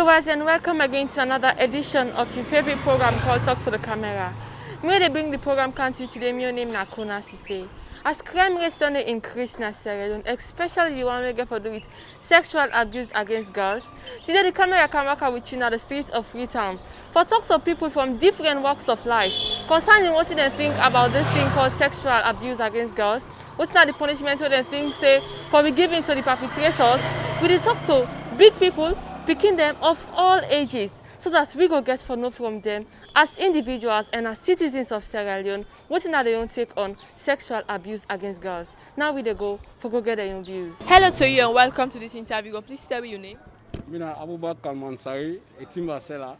viewers, and welcome again to another edition of your favorite program called Talk to the Camera. May they bring the program country today, my name is Kona Sesay. As crime rates don't increase in Sierra Leone, especially the one we get for do with sexual abuse against girls, today the camera can work with you in the streets of Freetown for talk to people from different walks of life concerning what they think about this thing called sexual abuse against girls. What's not the punishment what they think say for be given to the perpetrators? We dey talk to big people, picking them of all ages, so that we go get to know from them as individuals and as citizens of Sierra Leone, what are their own take on sexual abuse against girls. Now we dey go get their own views. Hello to you and welcome to this interview. Please tell me your name. Mina Abubakar Mansari, a timber seller.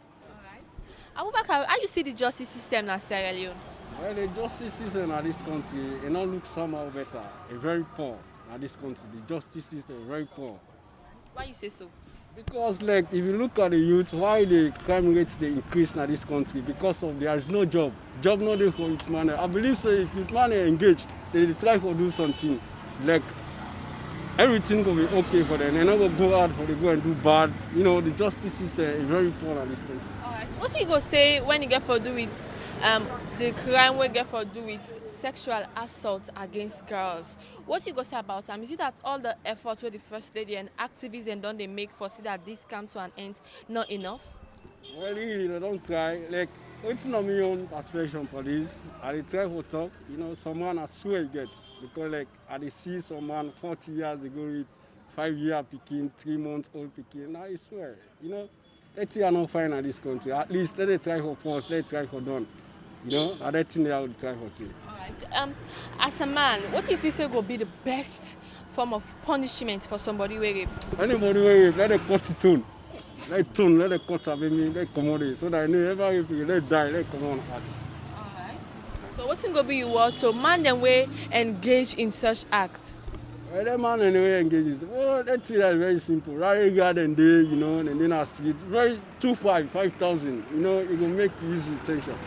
Abubakar, how you see the justice system in Sierra Leone? Well, the justice system in this country, it not look somehow better. It's very poor in this country. The justice system is very poor. Why you say so? Because, like, if you look at the youth, why the crime rates they increase in this country? Because of there is no job. Job not there for youth man. I believe so. If youth man engage, they try to do something. Like everything will be okay for them. They not go out for they go and do bad. You know, the justice system is very poor in this country. All right. What do you go say when you get for do with the crime we get for do with sexual assault against girls? What you go say about them? Is it that all the efforts where the First Lady and activists and don't they make for see that this come to an end not enough? Well, really, they don't try. Like, it's not my own perception for this. I try to talk, you know, someone I swear you get. Because, like, I see someone 40 years ago with 5-year picking, 3 months old picking. Now, I swear, you know, let's see, I not fine in this country. At least let it try for force, let it try for done. You know, I don't think they will try for see. All right. As a man, what do you feel say will be the best form of punishment for somebody where rape? Anybody where rape, let it cut it tone. Let it cut up in me, let it come on. So that I know every rape, let it die, let it come on. All right. So what's going to be your word to man them way engage in such act? Well, that man anyway engages. Well, that's very simple. Rally garden day, you know, and then our street, very 5,000. You know, it will make easy tension.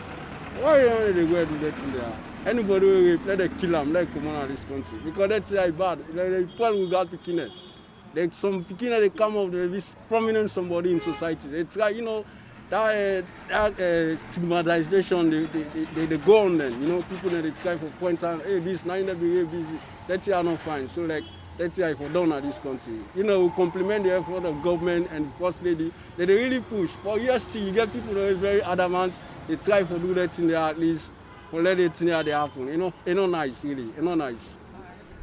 Why don't they go and do that in there? Anybody will rape, let them kill them, let them come on this country. Because that's bad. The people who got picking it. Like some picking they come up, they're this prominent somebody in society. They try, you know, that stigmatization, they go on then. You know, people that they try to point out, hey, this, now you be raped, this. That's not fine. So, like, let's say for done at this country. You know, we compliment the effort of government and First Lady. They really push. For years still, you get people that are very adamant. They try to do that in there at least, for let it in there they happen. You know, it's not nice, really. It's not nice.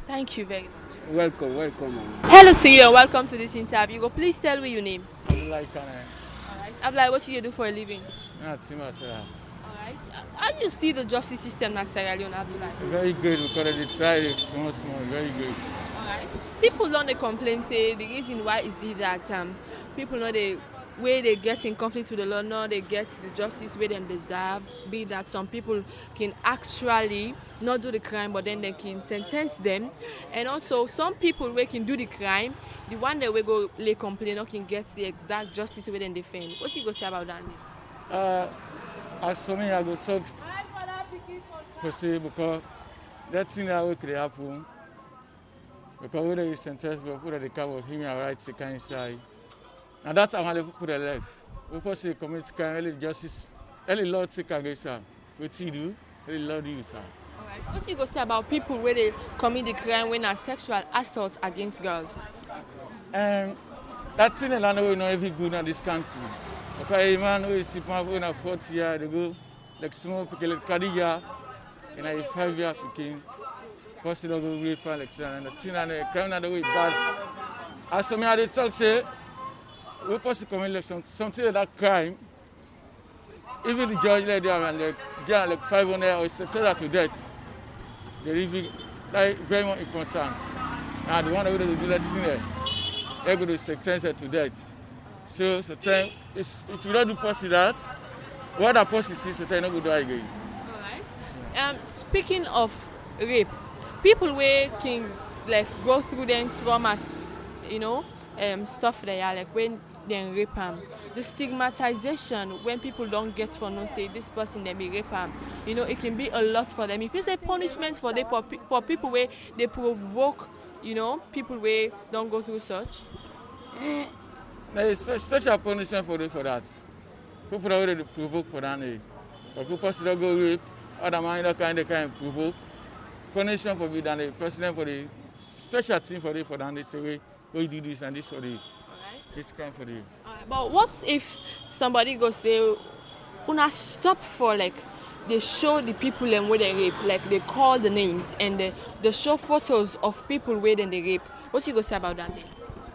Thank you very much. Welcome. Hello to you and welcome to this interview. Go please tell me your name. Abdullahi. All right. Abdullahi, what do you do for a living? I'm a timber seller. All right. How do you see the justice system in Sierra Leone, Abdullahi? Very good because they try it small, very good. All right. People don't they complain say the reason why is it that people know the way they get in conflict with the law, now they get the justice where they deserve, be that some people can actually not do the crime but then they can sentence them, and also some people where can do the crime, the one that we go lay complain or can get the exact justice where they defend. What you go say about that? As for me, I go talk per se because that thing that could happen because when they sentence people they cover him and right second inside. And that's how they put their life. We first say commit crime, early justice, early law take against them. What you do, early law do with them. Alright. What you go say about people where they commit the crime when a sexual assault against girls? That thing is not every good in this country. Because a man who is in a 40 years, they go like small people like Kadija, in a 5-year picking, person don't go rape and like that. And the thing and the crime not the way bad. As for me, I talk say. We supposed to commit like something like that crime. Even the judge let them and like get like 500 or sentence to death. They really like very much important. Now the one that will do that thing there, they're going to sentence to death. So sometimes if you don't do pursue that, what that person sees, sometimes not going to do again. All right. Speaking of rape, people where can like go through them trauma, you know, stuff there like when they rape them. The stigmatization when people don't get to know say this person they be rape them, you know, it can be a lot for them. If it's a punishment for people where they provoke, you know, people where don't go through such. There is special punishment for that. People already provoke for that. But people still go rape, other man that kind of provoke. Punishment for be done, the president for the special thing for that. They say, go do this and this for the this kind for the. But what if somebody go say, una stop for like they show the people and where they rape, like they call the names and they show photos of people where then they rape. What you go say about that?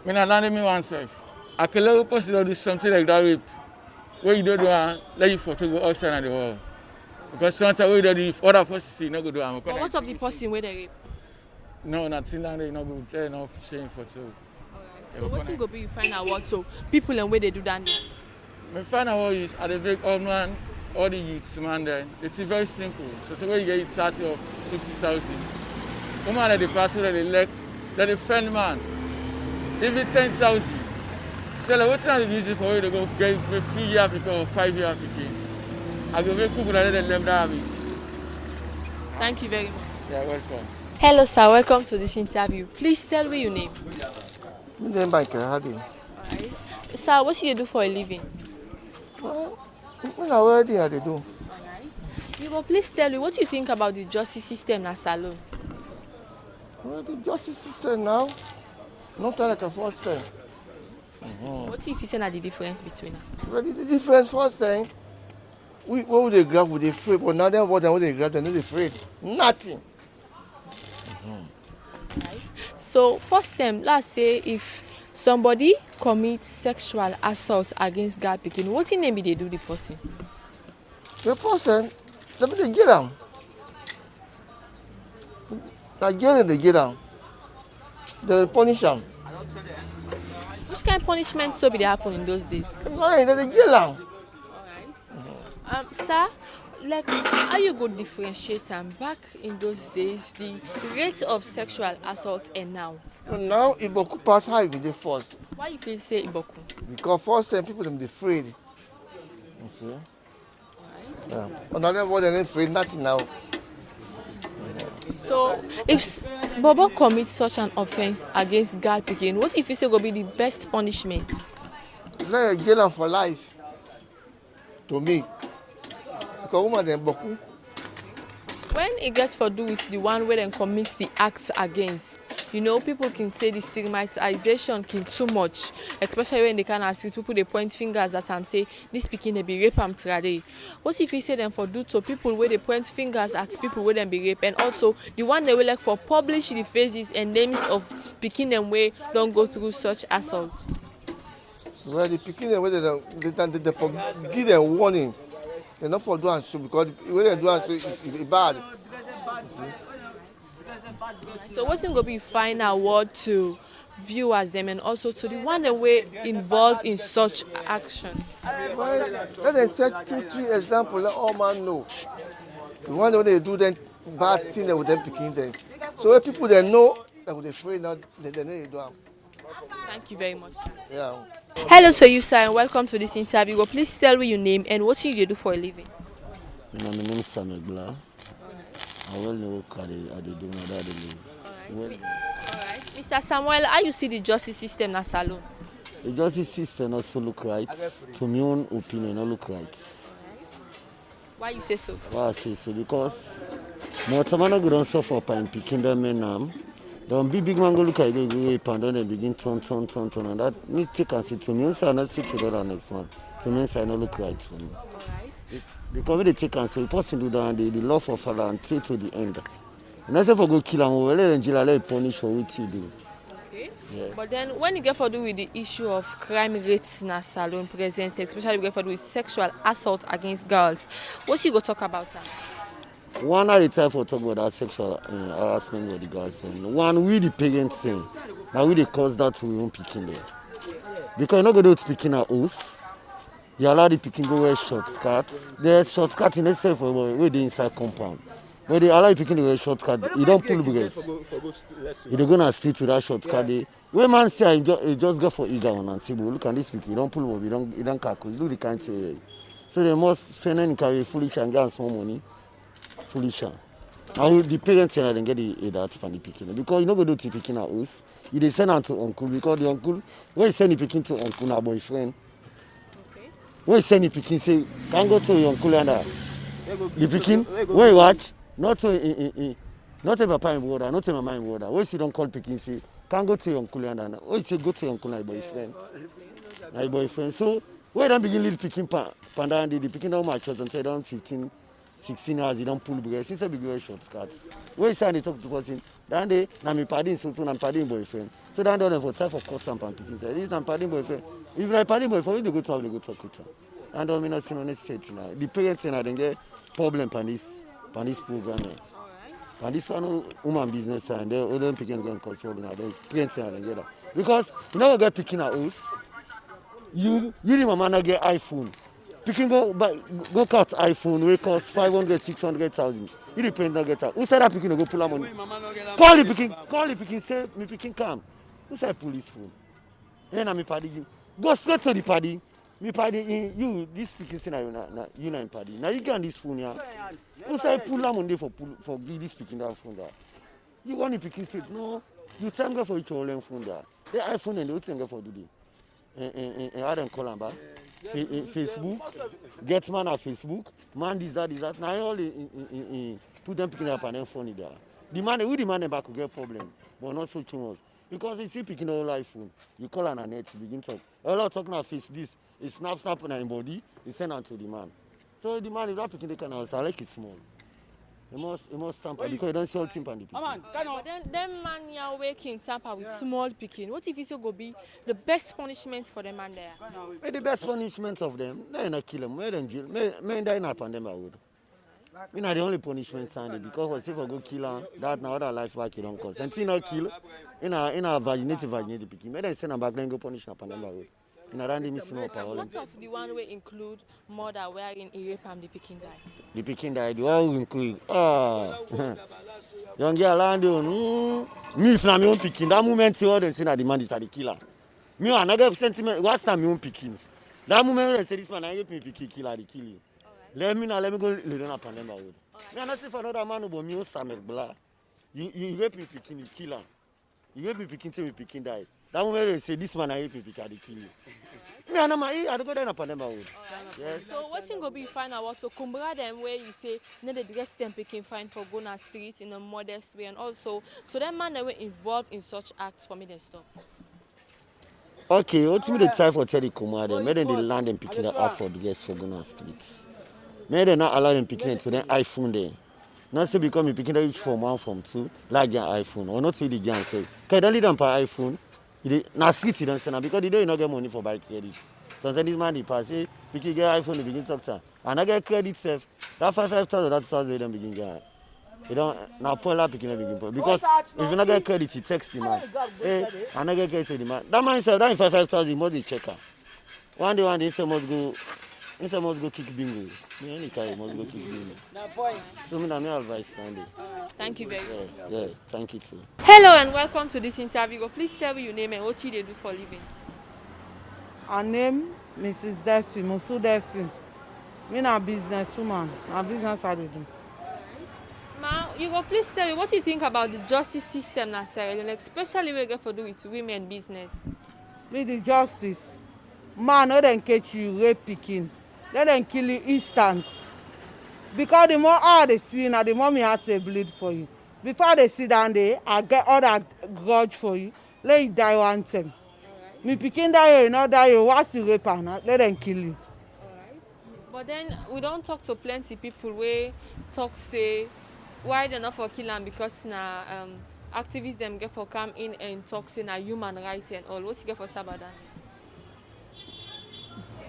When I landed me oneself, I can let a person do something like that rape. Where you don't do it, let you photo go outside of the world. Because sometimes we don't do it, other person see, not go do it. But what of the person where they rape? No, nothing like that, not go there, no shame photo. Alright. So what thing go be you find out what so people and where they do that? My find out what is at the big old man, all the youths man there. It's very simple. So the way you get 30 or 50,000. Woman at the pastor that they elect, that the friend man, even 10,000. So like, what's not easy for you to go get 3-year applicant or 5-year applicant? I go make people that let them have it. Thank you very much. Yeah, welcome. Hello sir, welcome to this interview. Please tell me your name. My name is Michael Hardy. Alright. Sir, what do you do for a living? When I work there, they do. Alright. You go please tell me what you think about the justice system in Salone. Well, the justice system now, not like a first time. What if you say that the difference between them? Well, the difference first time, what would they grab with the afraid, but now what they grab, they're not afraid. Nothing. Right. So first time, let's say if somebody commits sexual assault against girl pikin, what in name they do the person? The person, they get them. They get them. They punish them. Which kind of punishment so be they happen in those days? They get them. Alright. Sir, like how you go differentiate them back in those days, the rate of sexual assault and now? But now, Iboku pass high with the first. Why you feel say Iboku? Because first time people them afraid. You see? Right. Yeah. Another one they're afraid, nothing now. So if Bobo commits such an offense against girl pikin, what if you say go be the best punishment? Let get them for life. To me. Because woman them boku. When it gets for do with the one where then commits the acts against, you know, people can say the stigmatization can too much, especially when they can ask people they point fingers at and say this pikin they be rape am today. What if you say them for do to people where they point fingers at people where them be rape, and also the one they will like for publish the faces and names of pikin them where don't go through such assault? Well, the picking whether they give them warning. They're not for doing so because when they do so it's bad. So what's going to be final word to viewers them and also to the one that were involved in such action? Well, let them set 2-3 examples, let all man know. The one that they do then bad thing they with them picking them. So when people they know that would afraid now they know they do them. Thank you very much, sir. Yeah. Hello to you, sir, and welcome to this interview. Go please tell me your name and what you do for a living. My name is Samuel Bla. I will know what I do my dad live. Alright. Mr. Samuel, how you see the justice system in Salone? The justice system also look right. To my own opinion, not look right. Why you say so? Why I say so? Because more time I go down suffer by picking them in them. Don't be big man go look at the and then they begin turn, and that me take and see to me inside and not see to the other next one. To me inside not look right for me. Alright. Because when they take and say the person do that the loss of father and take to the end. And I say for go kill him, well let jail let punish for what you do. Okay. Yeah. But then when you get for do with the issue of crime rates in Salone present, especially we get for do with sexual assault against girls, what you go talk about that? One at a time for talk about that sexual harassment with the girls. One we the parents thing. Now we the cause that we won't picking there. Because you're not going to picking at us. You allow the picking go wear short skirt. There's short skirt in itself where the inside compound. When they allow you picking to wear short skirt, you don't pull breast. You're gonna stick to that short skirt. When man say you just go for eager one and say, well, look at this pick, you don't pull up, you don't cackle, you do the kind of way. So they must send any carry foolish and get small money. Foolish. Now the parents say they get that from the picking because you're not going to do picking at us. you dey send am to uncle because the uncle when you send the pikin to uncle na boyfriend. Okay. When you send the pikin say can go to your uncle and the pikin when you watch not to papa and brother, not to mama and brother. When you don't call pikin say can go to your uncle and when you say go to your uncle na boyfriend. Na boyfriend. So when you don't begin little pikin panda the pikin don't mature until don 15, 16 hours, you don't pull breast. Since big wear short skirt. When you say they talk to person, then they na me pardon so na pardon boyfriend. So then they for time for cut stamp and pikin say this na pardon boyfriend. If na pardon boyfriend, they go talk with her. And don't mean nothing on it state now. The parents now they get problem on this program. And this one woman business and they don't pick and cause problem now. They parents now they get that. Because you never get picking a house. You the mama not get iPhone. Picking go cut iPhone we cost 500, 600,000. You the parent not get that. Who said that picking go pull her money? Call the picking, say me picking come. Who said police phone? Then I'm party you. Go straight to the party. Me party in you this speaking say na you na party. Now you get on this phone here. Who say pull am on day for this speaking that phone there. You want the picking straight? No. You thank God for each other phone there. The iPhone and the thank God for today. And I don't call them back. Facebook, get man at Facebook, man this that. Now all put them picking up and then phone there. The man back will get problem, but not so too much. Because you see picking all iPhone, you call on a net, you begin talk. A lot talking about face this. It snap on his body, it send out to the man. So the man is not picking the canals, I like it small. He must stamp because you don't sell timp on the people. But then man you waking tamper with small picking. What if it go be the best punishment for the man there? Well, the best punishment of them, they not kill them, they jail. May die not upon them I would. Me not the only punishment Sunday because if I go kill her, that now other life back you don't cause. And see not kill, in a virginity picking. May they send them back then go punish upon them I would. What of the one way include murder wherein he rape and the picking die? The picking die, the all include young girl land on me from my own picking. That moment see all them say that the man is the killer. Me I never sentiment what's that my own picking. That moment they say this man I rape me picking killer the kill you. Let me go lay down upon them I would. Me I not say for another man but me own Samuel blah. You rape me picking the killer. You rape me picking till me picking die. That moment they say this man I rape me picking the kill you. Me I don't go down upon them I would. Yes. So what thing go be fine about so kumbra them where you say no the dress them picking fine for going on street in a modest way and also so that man they were involved in such acts for me they stop. Okay, what's me the time for tell the Kumar them? May they land them picking the off for the guests for going on streets. May they not allow them picking it to their iPhone there. Not say because me picking each from 1 from 2 like their iPhone or not say the gang say. Can they lead them per iPhone? Now street you don't send because they don't get money for bike credit. So this man he pass, hey, picking get iPhone they begin talk to. And I get credit safe. That 5,000 that 2,000 they don't begin get. You don't now pull up picking begin because if you not get credit, you text the man. Hey, and I get credit to the man. That man said that 5,000 you must be checker. One day he must go kick bingo. Me any guy must go kick bingo. So me na me advice Sunday. Thank you very much. Yeah, thank you too. Hello and welcome to this interview. Please tell me your name and what you do for a living. Her name Mrs. Delphi, Musu Delphi. Me na businesswoman. Na business I dey do. Ma, you go please tell me what you think about the justice system na Sierra Leone, especially when you get to do with women business. With the justice, man no dem catch you rape pikin, let dem kill you instant. Because the more I dey see na the more me heart dey bleed for you. Before they sit down there, I get all that grudge for you. Let you die one time. Me pikin die you not die you. What's the rape and let them kill you. Alright. But then we don't talk to plenty people where talk say why they not for kill am because na activists them get for come in and talk say na human rights and all. What you get for Sabadan?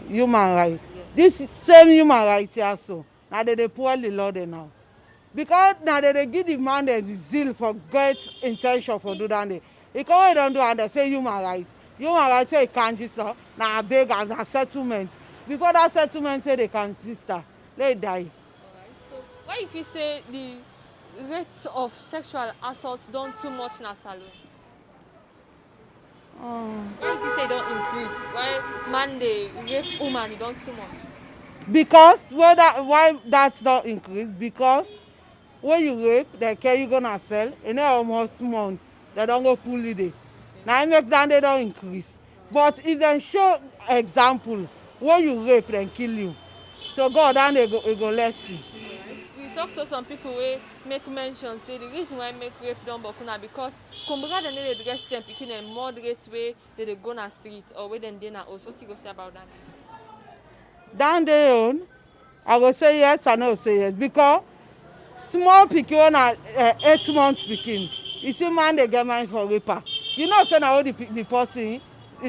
Human right. Yes. This same human right here so. Now they pour the law there now. Because now they give the man the zeal for great intention for do that. Because we don't do and they say human rights. Human rights say you can't just now I beg as a settlement. Before that settlement say they can sister, they die. Alright. So why if you say the rates of sexual assault done too much in a salon? Why if you say don't increase? Why man they rape woman you done too much? Because why that's not increase? Because when you rape, they care you gonna sell in almost months. They don't go pull it. Now I make down they don't increase. But if they show example, when you rape then kill you. So God down they go less you. We talk to some people who make mention say the reason why make rape done bokuna because kumbura they need to dress them picking a moderate way they go na street or where then na also what you go say about that? Down their own, I go say yes, I no say yes because small pikin na 8 months pikin. You see man they get mind for raper. You know say na all the person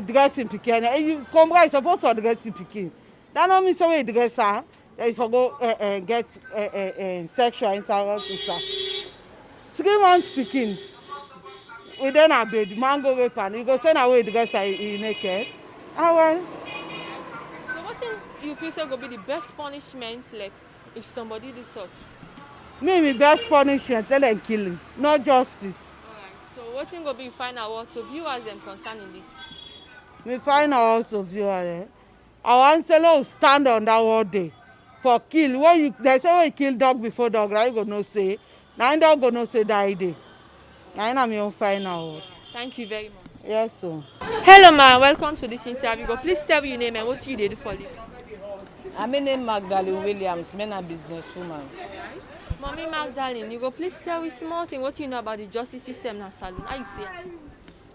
dressing pikin. You kumbura is supposed to dress pikin. That no mean say we dress her. They for go get sexual intercourse with her. 3 months pikin. We then a bed, man go rape and you go say na we dress her he naked. Ah well. So what thing you feel say go be the best punishment like if somebody do such? Me best punishment tell them kill him, not justice. Alright. So what thing go be final word to viewers them concerning this? Me find out also viewer. I want to stand on that whole day for kill. When you they say when you kill dog before dog, right? You go no say. Now dog go no say die day. Now me own final word. Thank you very much. Yes sir. Hello ma, welcome to this interview. Go please tell me your name and what you do for living. I'm named Magdalene Williams, I'm a businesswoman. Mommy Magdalene, you go please tell me small thing what you know about the justice system in Salon. How you see it?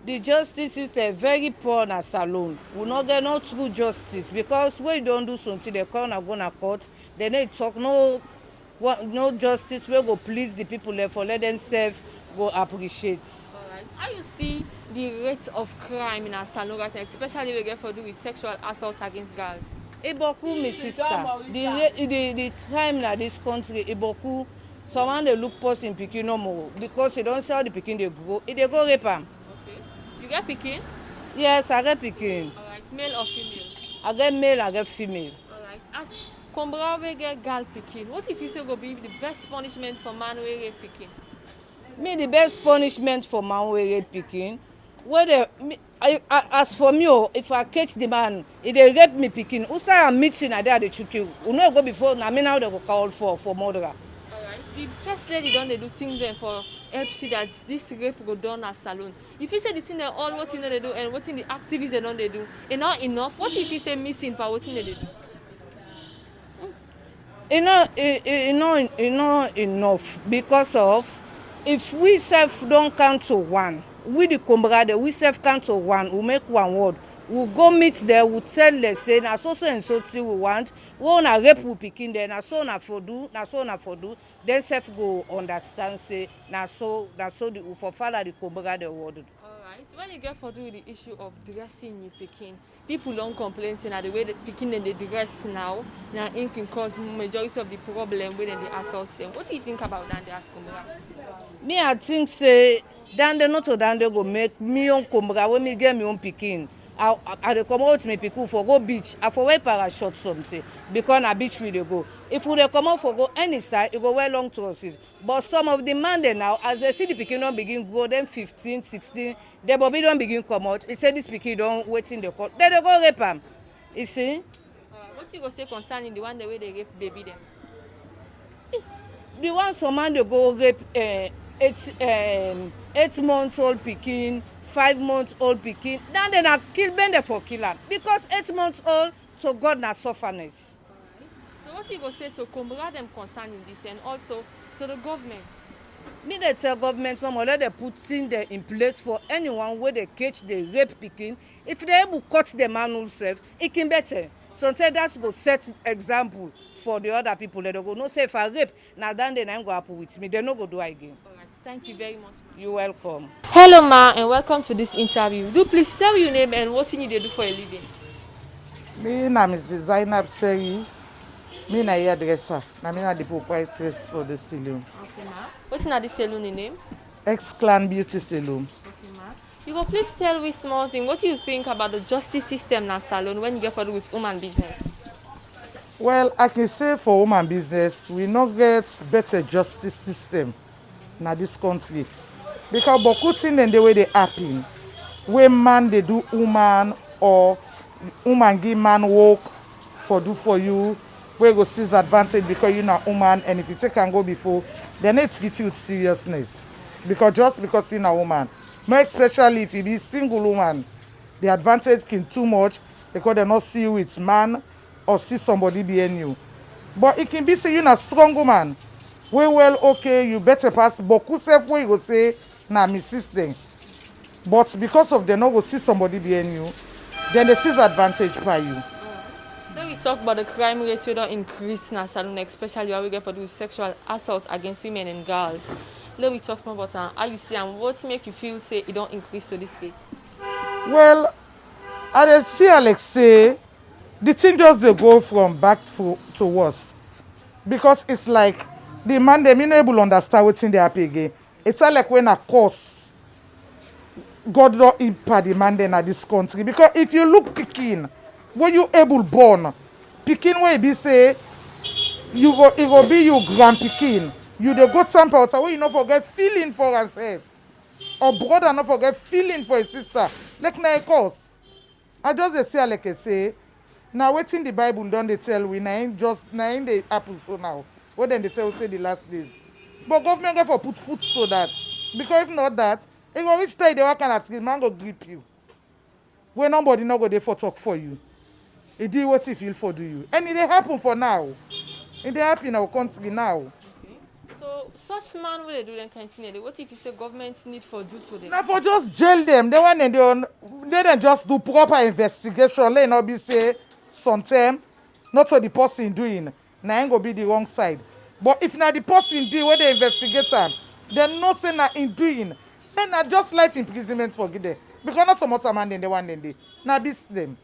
The justice system very poor in Salon. We not get no true justice because when you don't do something, they come and go to court. They need talk no justice. We go please the people there for let them serve go appreciate. Alright. How you see the rate of crime in Salon right now, especially we get for do with sexual assault against girls? Iboku, my sister. The crime in this country, Iboku, someone they look person pikin no more because they don't sell the pikin they go rape am. Okay. You get pikin? Yes, I get pikin. Alright. Male or female? I get male, I get female. Alright. As Kumbura we get girl pikin, what if you say go be the best punishment for man we rape pikin? Me the best punishment for man wey rape pikin. As for me, if I catch the man, if they rape me pikin, who say I'm meeting and they shoot you. We no go before. Na me now they go call for murderer. Alright. The first lady don't they do things then for help see that this rape go down at Salon. If you say the thing they all what you know they do and what in the activities they don't they do, and not enough. What if you say missing for what they do? Not enough because of if we self don't count to one, we the comrade, we self count to one, we make one word. We go meet there, we tell them say na so and so thing we want. We wanna rape we pikin there, na so na for do. Then self go understand say na so the for follow the comrade word. Alright. When you get for do with the issue of dressing you pikin, people don't complain saying that the way the pikin and they dress now it can cause majority of the problem when they assault them. What do you think about that? They ask Kumbura? Me I think say dande not to dande go make me own comrade when me get me own pikin. I dey come out me pikin for go beach. I for wear parachute something because na beach we dey go. If we dey come out for go any side, it go wear long trousers. But some of the man they now, as they see the pikin don't begin grow, then 15, 16, the bobby don't begin come out. He said this pikin don't wait in the court. Then they go rape am. You see? What you go say concerning the one the way they rape baby them? The one some man they go rape 8 months old pikin, 5 months old pikin. Then they na kill bend for killer because 8 months old so God na sufferness. So what you go say to Kumbura them concerning this and also to the government? Me they tell government no more let they put things there in place for anyone where they catch the rape pikin. If they able cut the man himself, it can better. So that go set example for the other people. They go no say if I rape, now then they not go happen with me. They no go do again. Alright, thank you very much. You're welcome. Hello ma and welcome to this interview. Do please tell your name and what you need to do for a living. Me name is Zainab Seri. Me na hairdresser. Na me na the proprietress for the salon. Okay ma. What's in this salon name? Ex-Clan Beauty Salon. Okay ma. You go please tell me small thing. What do you think about the justice system in Salon when you get for with woman business? Well, I can say for woman business, we not get better justice system in this country. Because boku things and the way they happen, when man they do woman or woman give man work for do for you, where go seize advantage because you're not woman, and if you take and go before, they need to treat you with seriousness. Because just because you're a woman, more especially if you be single woman. The advantage can too much because they not see you with man or see somebody behind you. But it can be say you a strong woman. Well, okay, you better pass. But who self way you go say, nah, my sister. But because of they not go see somebody behind you, then they see advantage by you. Then we talk about the crime rate we don't increase in our salon, especially how we get for the sexual assault against women and girls. Then we talk more about how you see and what make you feel say it don't increase to this rate. Well, I dey see Alex say the thing just dey go from back to worse because it's like the man dem no able understand wetin dey happen again. It's like when a cause God don impact the man dem na this country because if you look pikin when you able born pikin wey e be say you go e go be you grand pikin you dey go tamper water wey you no forget feeling for herself or brother no forget feeling for his sister like na a cause. I just dey see like I say na wetin the Bible don dey tell we na im dey happen so now wey dem dey tell say the last days but government get for put foot to that because if not that e go reach time you dey work and at man go grip you wey nobody no go dey for talk for you e do wetin e feel for do you and e dey happen for now e dey happen in our country now. So such man wey dey do dem kind thing what if you say government need for do to them? Na for just jail them. They want they just do proper investigation. Let not be say sometimes not so the person doing. Na ain't go be the wrong side. But if na the person do where they investigate am, then not say na in doing. Then na just life imprisonment for them. Because not so much man than they want them dey. Na beat them.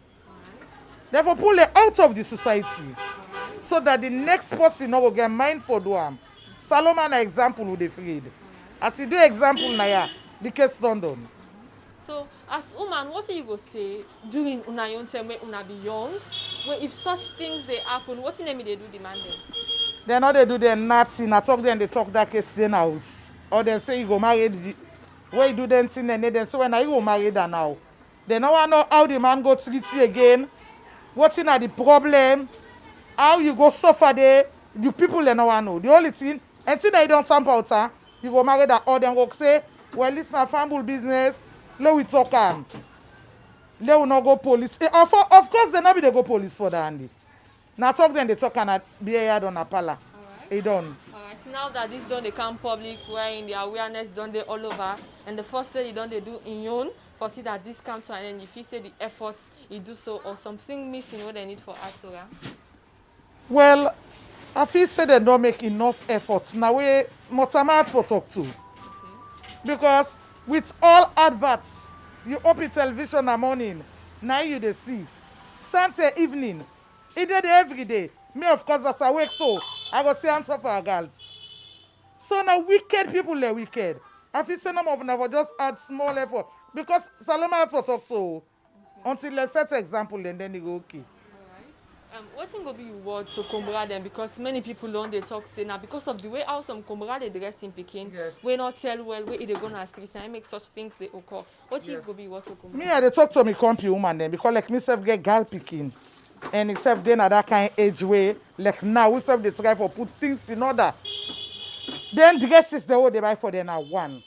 Therefore pull them out of the society so that the next person no go get mind for do am. Saloma na example who dey freed. As you do example na ya, the case done. So as woman, what you go say during una young time when una be young, when if such things they happen, what in them they do demand them? They know they do them nothing. I talk them, they talk that case then out. Or they say you go marry where you do them thing and then say when you go marry that now. They no want know how the man go treat you again. What's in the problem? How you go suffer there? You people they no want know. The only thing until they don't tamper out, you go marry that or then go say, well, this is a family business. Let we talk am. Let we not go police. Of course, they not be they go police for that, Andy. Now talk then they talk and be here on a pala. It done. Alright, now that this done they come public, where in the awareness done they all over, and the first lady done they do in your own, for see that discount to an end. If you say the effort, you do so, or something missing what they need for Atora. Well, I feel say they don't make enough efforts. Now we Motama for talk to. Because with all adverts, you open television in the morning, now you they see. Sunday evening, either day every day. Me of course as I wake so, I go see answer for our girls. So now wicked people are wicked. I feel say some of them never just add small effort. Because Saloma had to talk so until they set example and then they go okay. What thing go be your word to Kombra them? Because many people don't they talk say now because of the way how some Kombra they dress in Peking, yes. We not tell well where they go on the streets and I make such things they occur. What thing go be what to Kombra? Me I dey talk to me company woman then because like myself get girl picking and itself then at that kind of age way like now we self they try for put things in order. Then dresses the way they buy for them now one.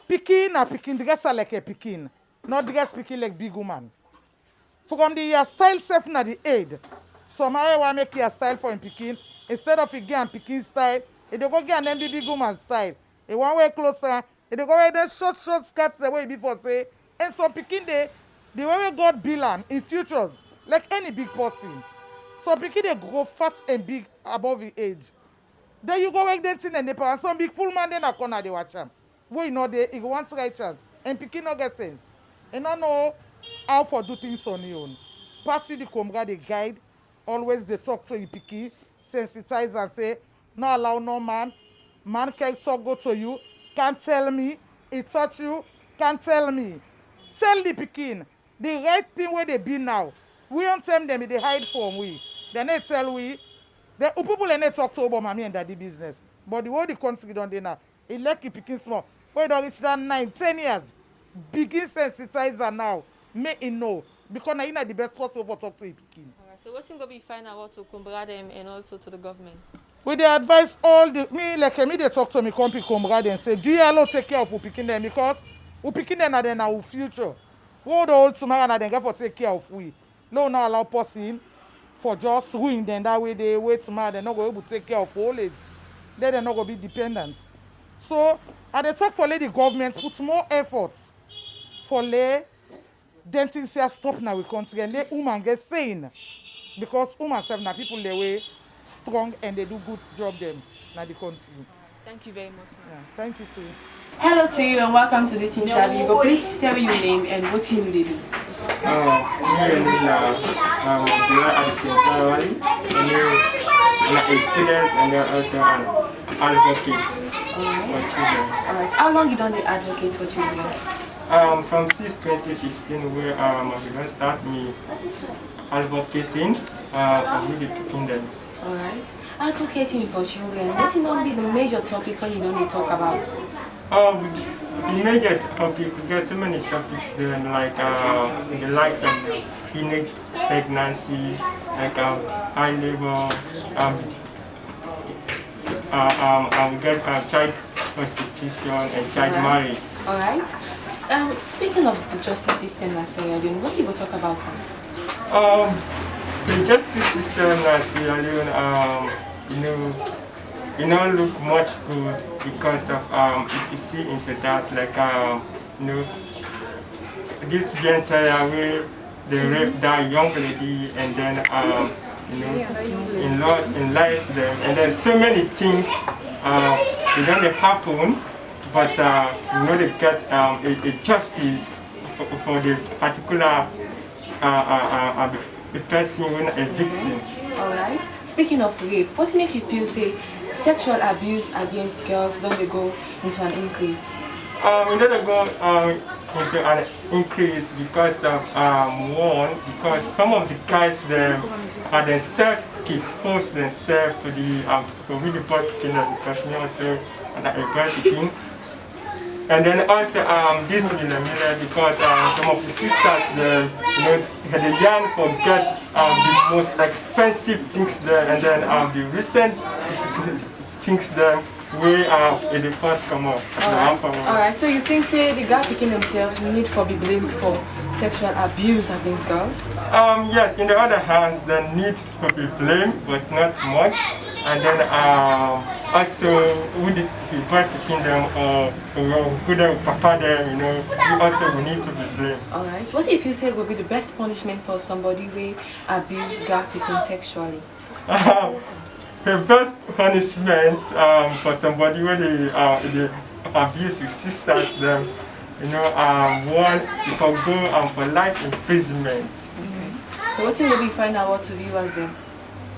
Picking na picking dress are like a picking, not dress picking like big woman. From the style self na the aid. Somehow want make your style for him picking instead of it get picking style, it dey go get an big woman style. It one way closer, it dey go wear the short skirts the way before say. And some picking the way God build am in futures like any big person. So picking they grow fat and big above the age. Then you go work that thing and they and some big full man then a corner they watch am. Where you know they go want try chance and picking no get sense. And I know how for do things on your own. Pass you the Kombra the guide. Always they talk to you picky, sensitize and say, no allow no man can talk go to you, can't tell me, he touch you, can't tell me. Tell the picking, the right thing where they be now. We don't tell them they hide from we. Then they tell we, the people and they talk to about mommy and daddy business. But the way the country don't do now, it like you picking small. When don't reach that 9, 10 years, begin sensitizer now, make it know. Because now you're not the best person for talk to you picking. So what's going to be fine about to Kombra them and also to the government? We they advise all the me like me they talk to me company Kombra and say do you allow take care of who picking them because We picking them and then our future. What the old tomorrow and then get for take care of we. No, not allow person for just ruin them that way they wait tomorrow, they're not going to take care of old age. Then they're not going to be dependent. So I dey talk for the government put more efforts for the things here stop now we country and let women get sane. Because women self na people they way strong and they do good job them na the country. Thank you very much. Yeah, thank you too. Hello to you and welcome to this interview. But please tell me your name and what team you do. I'm a student and also an advocate for children. Alright. How long you done the advocate for children? From since 2015 where we don't start me advocating for really picking them. Alright. Advocating for children, what will be the major topic when you don't talk about? The major topic, we get so many topics there, like the likes of teenage pregnancy, like high labor, we get child prostitution and child marriage. Alright. Speaking of the justice system in Sierra Leone, what do you talk about? The justice system in Sierra Leone, it don't look much good because of if you see into that, like this Biantaya where they rape that young lady and then in life them, and then so many things they don't happen, but they get a justice for the particular the person who is a victim. Alright. Speaking of rape, what makes you feel say sexual abuse against girls don't go into an increase? We don't go into an increase because of one, because some of the guys them are themselves keep force themselves to the really bad killer because me also and a bad thing. And then also this is because some of the sisters there, they can forget the most expensive things there, and then the recent things there we are in the first come up. Alright, so you think say the girl picking themselves need to be blamed for sexual abuse against girls? Yes, in the other hands they need to be blamed, but not much. And then also with the people picking them or good papa them, we also need to be blamed. Alright, what if you say will be the best punishment for somebody who abuse girl picking sexually? The best punishment for somebody when they abuse his sisters, them, one, you can go for life imprisonment. So what will be find out what to viewers then?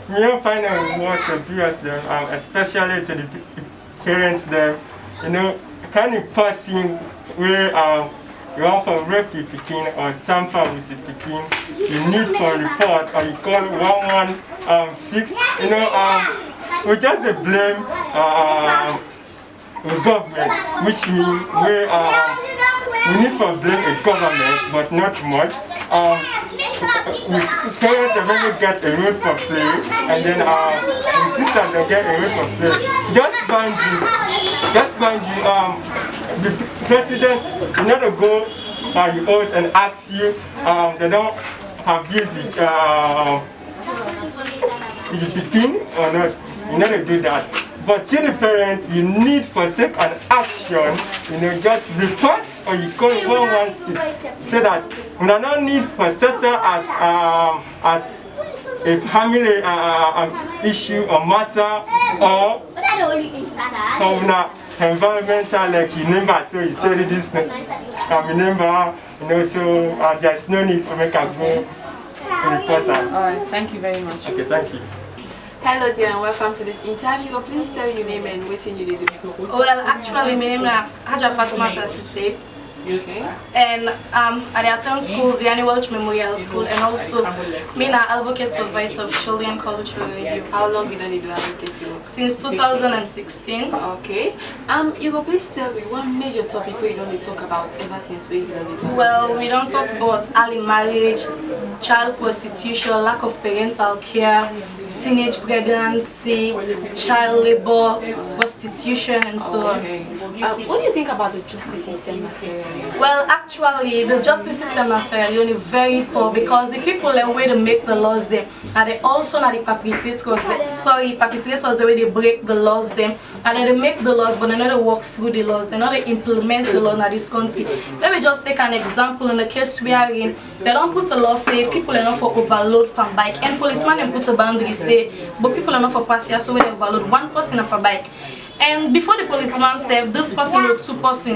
We don't find out what to viewers them, especially to the parents them, kind of person where you want to rape the pikin or tamper with the pikin, you need for report or you call 116. We just blame the government, which means we need to blame the government, but not much. We parents already get a role for play, and then the sisters will get a role for play. Just mind you, the president, you know, go your house and ask you, they don't abuse it, you begin or not, you never do that. But to the parents, you need to take an action, just report or you call 116 so that you don't need for settle as a family issue or matter or environmental, like you never, so you say this, remember, so there's no need to make a go reporter. Alright, thank you very much. Okay, thank you. Hello dear and welcome to this interview. Please tell your name and what you do. Well, actually, my name is Isatu Sesay Talk. Okay. And I attend school, the Annual Memorial School, and also me an advocate for Voice of Children Cultural Radio. How long you done do advocacy? Since 2016. Okay. You go please tell me one major topic we don't talk about ever since we don't. Well, we don't talk about early marriage, child prostitution, lack of parental care, teenage pregnancy, child labor, prostitution, and so on. What do you think about the justice system in Sierra Leone? Well, actually, the justice system in Sierra Leone is very poor because the people the way to make the laws there, and they also not the perpetrators. Perpetrators the way they break the laws them, and then they make the laws, but they not walk through the laws. They not implement the law in this country. Let me just take an example in the case we are in. They don't put a law say people are not for overload per bike, and policeman they put a boundary say, but people are not for pass here, so we overload one person per bike. And before the policeman said this person wrote 2 person,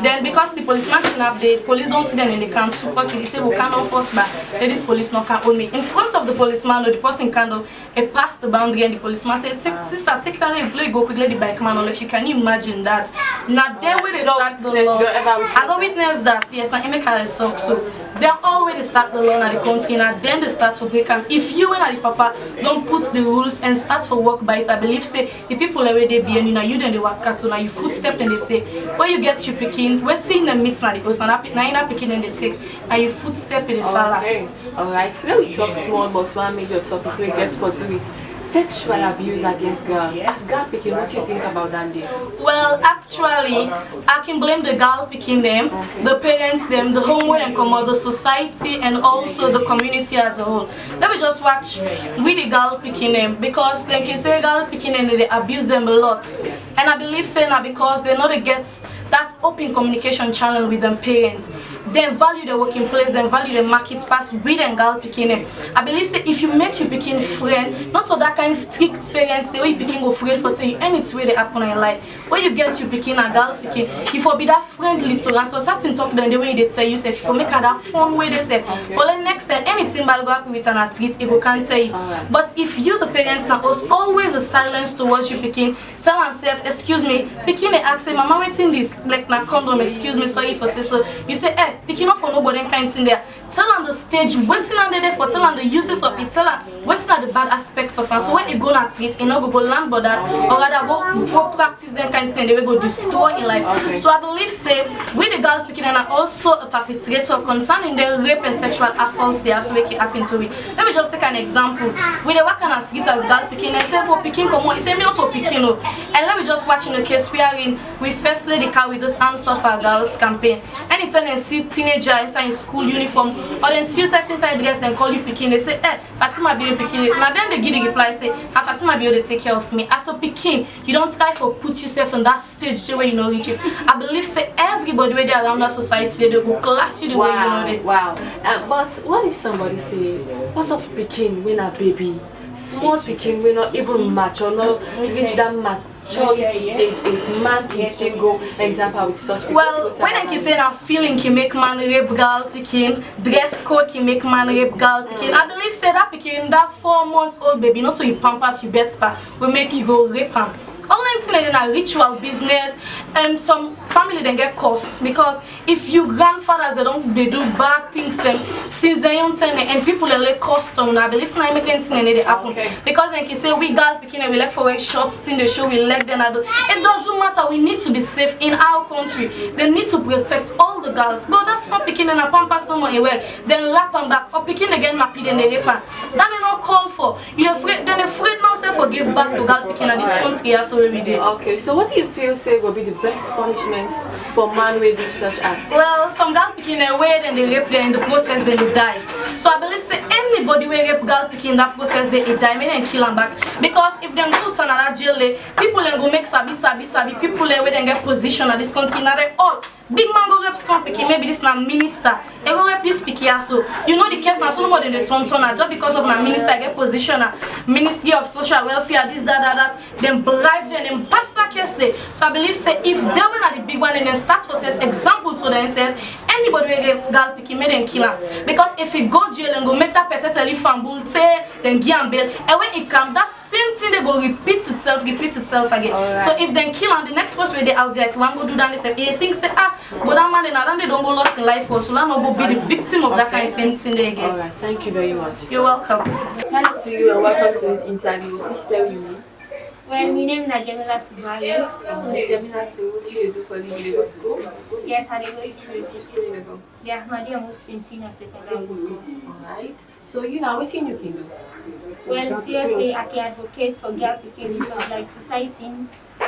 then because the policeman kidnapped the police don't see them in the count 2 person, he said we cannot force back. Then this police not can own me. In front of the policeman, the person can pass the boundary, and the policeman said, sister, take time to go quickly the bike man. Or if you can imagine that. Now then when they start the law, I don't witness that. Yes, now make her talk. So they always start the law in the country, and then they start for break. If you and the papa don't put the rules and start for work by it, I believe say the people already be now you then the work cat so now you footstep and they take when you get you picking what's in the mix now the post now you not picking and they take and you footstep in the fella. Okay, alright. Now we talk small but one major topic we get for do it. Sexual abuse against girls. As girl picking, what do you think about that day? Well, actually, I can blame the girl picking them, the parents them, the home and come out, the society and also the community as a whole. Let me just watch with the girl picking them because they can say girl picking them they abuse them a lot. And I believe saying that because they know they get that open communication channel with them parents. They value the working place, they value the market pass with them girl picking them. I believe say if you make you picking friend, not so that kind of strict parents, the way you picking go afraid for saying any way they happen in life. When you get you picking a girl picking, if you be that friendly to and so certain talk then the way they tell you say if you make her that fun way they say for the next time anything bad go happen with an athlete, it go can't tell you. But if you the parents now always a silence towards you picking, tell and say excuse me, picking they ask say mama waiting this like na condom, excuse me, sorry for say so. You say picking up for nobody kind in there. Tell on the stage, waiting on the day for tell on the uses of it, tell her waiting at the bad aspects of it. So when you go at it, you know go land but that or rather go practice them kind of thing, they will go destroy in life. So I believe say with the girl picking and also a perpetrator concerning the rape and sexual assault they also make it happen to me. Let me just take an example. With the work on a street as girl picking and say well picking come on, he say me not to picking no. And let me just watch in the case we are in we first lady car with this Arms of Our Girls campaign. Anytime they see teenager inside in school uniform or then see yourself inside dress then call you picking, they say Fatima be picking. Now then they give the reply say Fatima be able to take care of me. As a picking, you don't try to put yourself in that stage the way you know reach it. I believe say everybody where they around that society they will class you the way you know it. Wow. But what if somebody say what of picking when a baby? Small picking we not even mature, not reach that maturity stage 8 man can still go example with such people. Well, when I can say that feeling can make man rape girl picking, dress code can make man rape girl picking. I believe say that picking that 4-month-old baby, not to you pampers you bet will make you go rape him. Online thing is a ritual business and some family then get cost because if you grandfathers they do bad things them since they young time and people they lay cost on that. I believe not make anything and they happen because they can say we girl picking and we like for wear shorts in the show we like them. It doesn't matter. We need to be safe in our country. They need to protect all the girls. But that's not picking and a pampers no more anywhere. Then wrap them back or picking again nappy then they rape her. That they not call for. You afraid then afraid now say forgive back to girl picking and this country so every day. Okay, so what do you feel say will be the best punishment for man who do such act? Well, some girl picking away then they rape them in the process then they die. So I believe say anybody will rape girl picking in that process they die me and kill them back. Because if they go to another jail, people then go make sabi people where they get position at this country now they all big man go rep small picking, maybe this na minister. They go rep this picking so you know the case now so more than the turn just because of na minister get position at Ministry of Social Welfare, this, that, then bribe them and pass that case there. So I believe say if they were at the big one and then start for set example to themselves, anybody will get girl picking me then kill her. Because if he go jail and go make that petty fumble say then give him bail and when it come that same thing they go repeat itself again. So if then kill and the next person where they out there if you want to go do that they say they think say but that man then they don't go lost in life for so long not go be the victim of that kind of same thing there again. Alright, thank you very much. You're welcome. Hello to you and welcome to this interview. Please tell me. Well, my name is Jamila Tubari. Jamila, what do you do for living? You go school? Yes, I go school. Which school you go? Yeah, my dear almost in senior secondary school. Alright. So you know what you can do? Well, seriously, I can advocate for girl picking because like society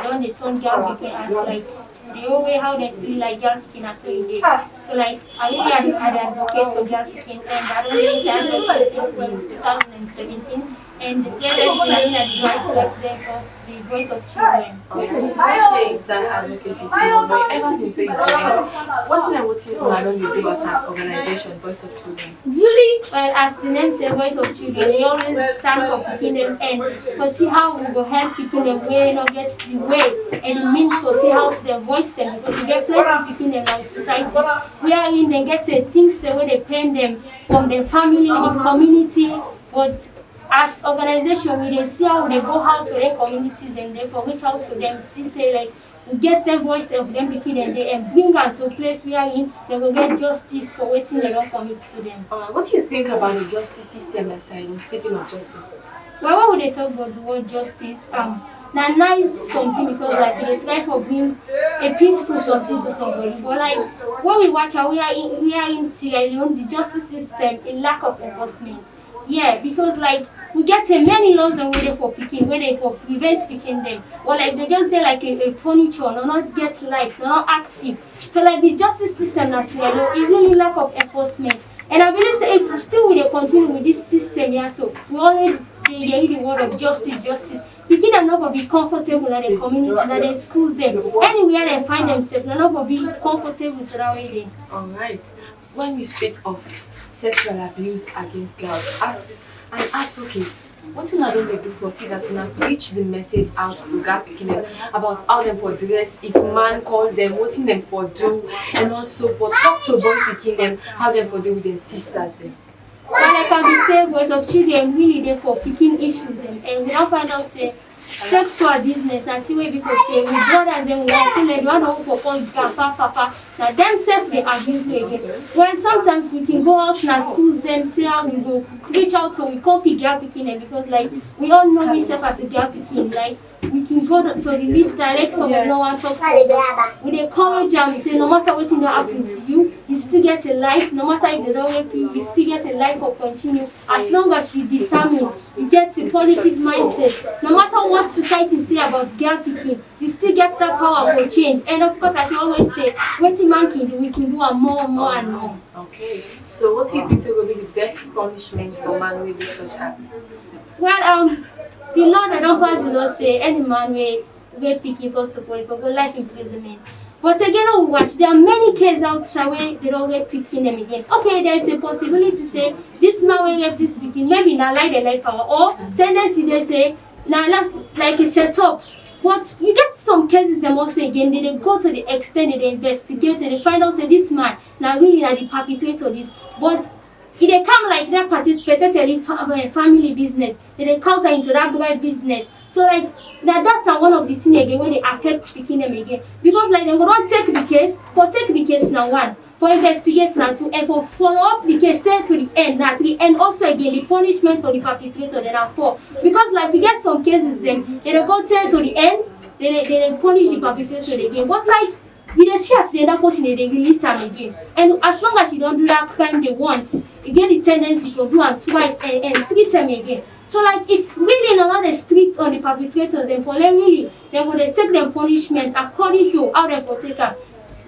don't they turn girl picking as like the whole way how they feel like girl picking as so in day. So like I really advocate for girl picking and I don't really say advocacy since 2017 and presently I'm the vice president of the Voice of Children. Okay, it's advocacy. So, but ever since you joined, what's the motive on the do as an organization, Voice of Children? Really, well, as the name says, Voice of Children, we always stand for picking them and to see how we will help picking them where you know gets the way and it means to see how to voice them because you get plenty picking them in society. Wherein they get things the way they pain them from their family, the community, but as organization we dey see how they go out to their communities and therefore reach out to them, see say like we get the voice of them picking them and bring them to a place wherein they will get justice for waiting they don't commit to them. What do you think about the justice system aside? Speaking of justice. Well, when we talk about the word justice, now nice something because like it's try for bring a peaceful something to somebody. But like when we watch how we are in Sierra Leone, the justice system in lack of enforcement. Yeah, because like we get many laws and where they for picking, where they for prevent picking them. Or like they just like a furniture, no not get life, no not active. So like the justice system now Sierra Leone is really lack of enforcement. And I believe so if still we continue with this system, yeah, so we always hear the word of justice. Picking them not going to be comfortable in the community, that they schools them. Anywhere they find themselves, they're not going to be comfortable to that way. Alright. When you speak of sexual abuse against girls, as an advocate, what do not only do for see that you not reach the message out to girl picking them about how them for dress, if man calls them, what them for do, and also for talk to boy picking them, how them for do with their sisters them. Well, I can be say Voice of Children really there for picking issues them, and we don't find out say sexual business and see where people say we brothers them want to let one for call papa. Now themselves they abuse me again. When sometimes we can go out in our schools them say how we go reach out to we copy girl picking them because like we all know ourselves as a girl picking like we can go to the list direct so we no one talk to with encourage and say no matter what don't happen to you, you still get a life, no matter if they don't rape you still get a life or continue as long as you determine, you get the positive mindset. No matter what society say about girl picking, you still get that power for change. And of course I can always say what man can do, we can do more and more. Okay. So what do you think will be the best punishment for man who do such acts? Well, the law that don't pass the law say any man will picking first of all for good life imprisonment. But again, we watch there are many cases outside where they don't get picking them again. Okay, there is a possibility to say this man will get this picking, maybe not like the life power, or tendency they say now like a setup. But you get some cases them also again, they go to the extent they investigate and they find out say this man now really not the perpetrator of this. But if they come like that particularly family business, they counter into that bride business. So like that's one of the things again when they affect picking them again. Because like they will not take the case, but take the case now one. For investigate now two and for follow up the case stay to the end now three and also again the punishment for the perpetrator then are four. Because like we get some cases then they go tell to the end, they punish the perpetrator again. But like you just see at the other person they release them again. And as long as you don't do that crime they once, you get the tendency to do it twice and treat them again. So like if really not the strict on the perpetrators then for them really they would take them punishment according to how they take them.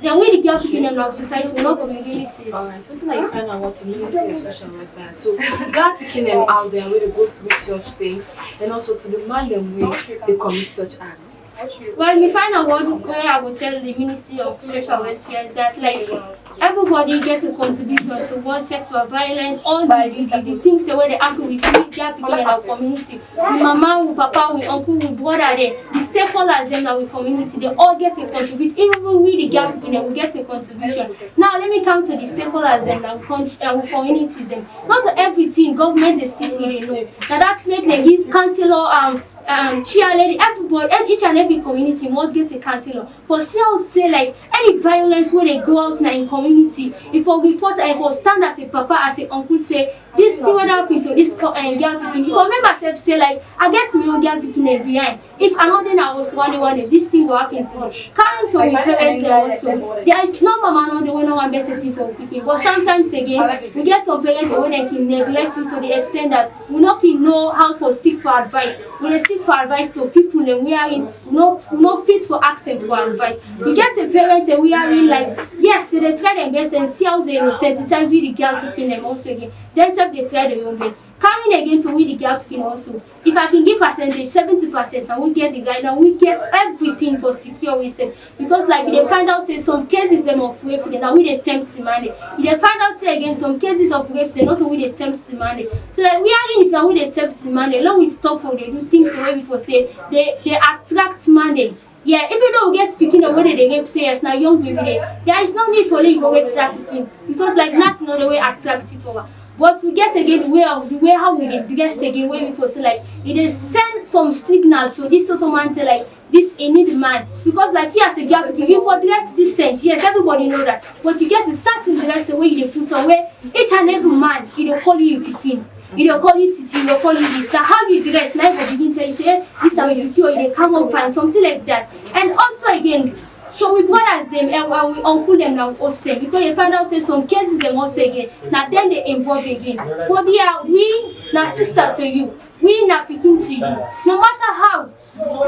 Then when the girl picking them now society will not be really safe. Alright, what's like find out what the Ministry of Social Welfare so girl picking them out there where they go through such things and also to demand them where they commit such acts. Well, we find out what way I would tell the Ministry of Social Welfare is that like everybody gets a contribution towards sexual violence, all the things the way they happen with girl picking in our community. The mama, with papa, with uncle, with brother, the stakeholders in our community, they all get to contribute. Even we the girl picking we get a contribution. Now let me come to the stakeholders in our communities. Not everything government is sitting they know. Now that make them give councillor cheerleading, everybody, each and every community must get a councillor. For say like any violence when they go out in community, if we report and for stand as a papa, as a uncle say this thing what happened to this girl picking. If I remember myself say like I get me own girl picking behind. If another I was wondering this thing will happen to me. Coming to my parents also. There is no mama no the way no one better thing for picking. But sometimes again we get some parents when they can neglect you to the extent that we not know how to seek for advice. We still seek for advice to people and we are in not fit for ask them for advice. We get a parent and we are in like yes, they try their best and see how they sensitize the girl picking them also again. Then they try their own best. Coming again to win the girl picking also. If I can give percentage 70%, and we get the guy, now we get everything for secure reason. Because like they find out say some cases them of rape, then now we they tempt the money. If they find out say again some cases of rape, then also we they tempt the money. So like we are in if now we they tempt the money, long we stop for they do things the way before say they attract money. Yeah, even though we get picking the way they rape say yes now young baby there is no need for you to go rape trafficking because like that's not the way attractive for her. But we get again the way how we dress again way before so like it is send some signal to this so someone say like this a need man because like he has a girl you for dress decent yes everybody know that but you get a certain dress the way you put on where each and every man he don't call you picking. You don't call it titi, you don't call it this. So how you dress, now you begin to say this is how you cure, you come up and something like that. And also again, so we brothers them and we uncle them now host them because you find out in some cases them also again. Now then they involve again. But yeah, we now sister to you, we not picking to you. No matter how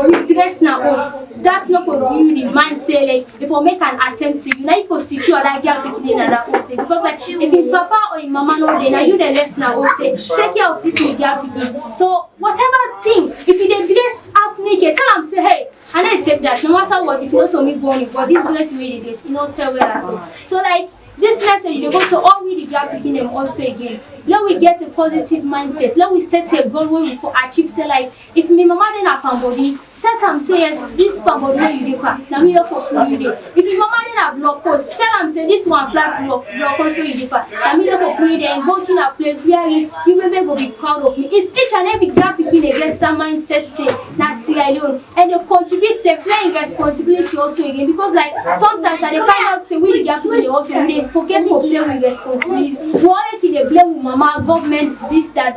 we dress now us, that's not for you the mind say like if we make an attempt to you, now you go secure that girl picking in another host because like if your papa or your mama know then now you the less now host take care of this girl picking. So whatever thing, if you dey dress half naked, tell them say hey, I need to take that no matter what if you not to me born but this dress really dress, you not tell well at all. So like this message they go to all we the girl picking them also again. Let we get a positive mindset. Let we set a goal where we for achieve say like if my mama didn't have a body, set them say yes, this body where you dey now me for you dey. If your mama didn't have block post, tell them say this one flat block post where you dey now me for you dey and go to a place where you will be proud of me. If each and every girl picking against that mindset say na Sierra Leone and they contribute say playing responsibility also again because like sometimes I dey find out say we the girl picking also they forget to play with responsibility. We only dey blame mama, government, this, that.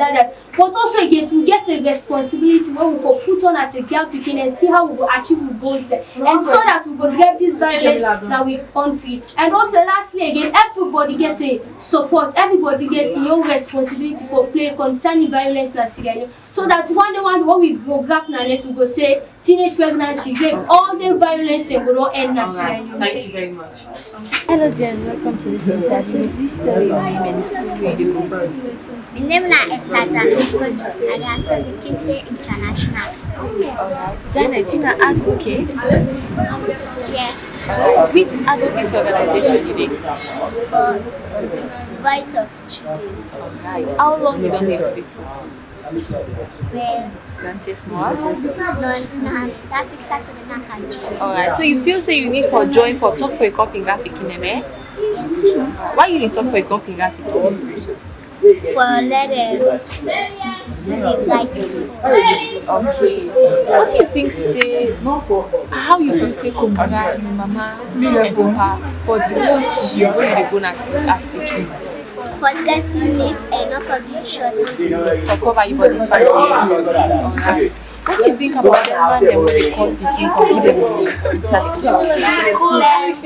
But also again to get a responsibility where we for put on as a girl picking and see how we will achieve the goals there. And so that we will get this violence that we country. And also lastly again, everybody gets a support, everybody gets your responsibility for play concerning violence in Sierra Leone. So that one day when we go back now let we go say teenage pregnancy rape, all the violence they will not end in Sierra Leone. Thank you very much. Hello dear and welcome to this interview. Please tell your name and the school where you go. My name is Isatu I attend the Kisei International School. Janet, you're an advocate? Yeah. Which advocacy organization you did? For Voice of Children. How long you done with this one? Well, don't say small? No, last week Saturday na country. Alright, so you feel say you need for join for talk for a copy graphic in them, Yes. Why you need talk for a copy graphic? For let them do the right things. Okay. What do you think say how you feel say Kumbara, your mama and papa for dress you when they go na street as pikin? For dressing it and not for doing short things. For cover your body fine. Alright. What do you think about the man that they call pikin for who they money inside the house?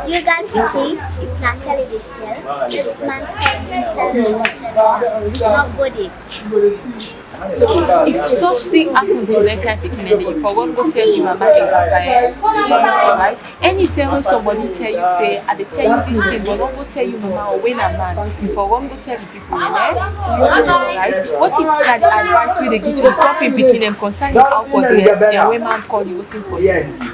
You got pikin, if not sell it, they sell. If man can sell, nobody. So if such thing happen to that kind of pikin and then you forgot to tell your mama and papa, right? Anytime when somebody tell you say, I dey tell you this thing, but don't go tell your mama or when a man, you forgot to tell the people, right? What if that the advice we they give to the company picking them concerning how for dress and when man call you waiting for you?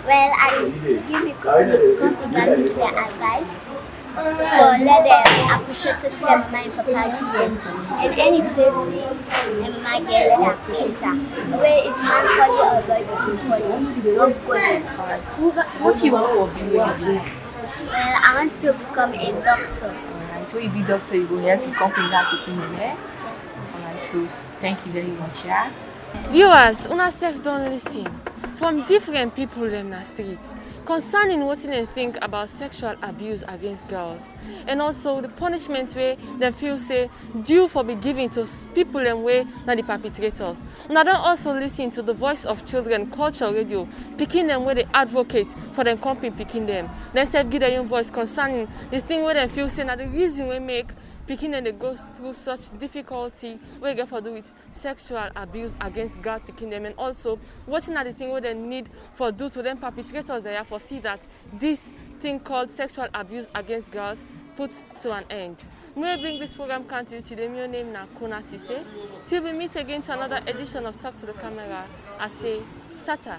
Well, I give the company their advice for let them appreciate it to them and papa give them. And any twenty and my girl let them appreciate her. Where if man call you or boy call you, nobody. What do you want for be when you be? Well, I want to become a doctor. Alright, when you be doctor, you will help your company that picking them, Yes. Alright, so thank you very much, yeah? Viewers, una self don't listen from different people in the street concerning what they think about sexual abuse against girls and also the punishment way they feel say due for be given to people and way not the perpetrators. Una don't also listen to the Voice of Children culture radio picking them where they advocate for them company picking them. They self give their own voice concerning the thing where they feel say now the reason we make pikin dem dey go through such difficulty wey get for do with sexual abuse against girl pikin dem, and also wetin are the thing wey dem need for do to dem perpetrators there for see that this thing called sexual abuse against girls put to an end. May I bring this program come to you today. My name is Kona Sesay. Till we meet again to another edition of Talk to the Camera, I say tata.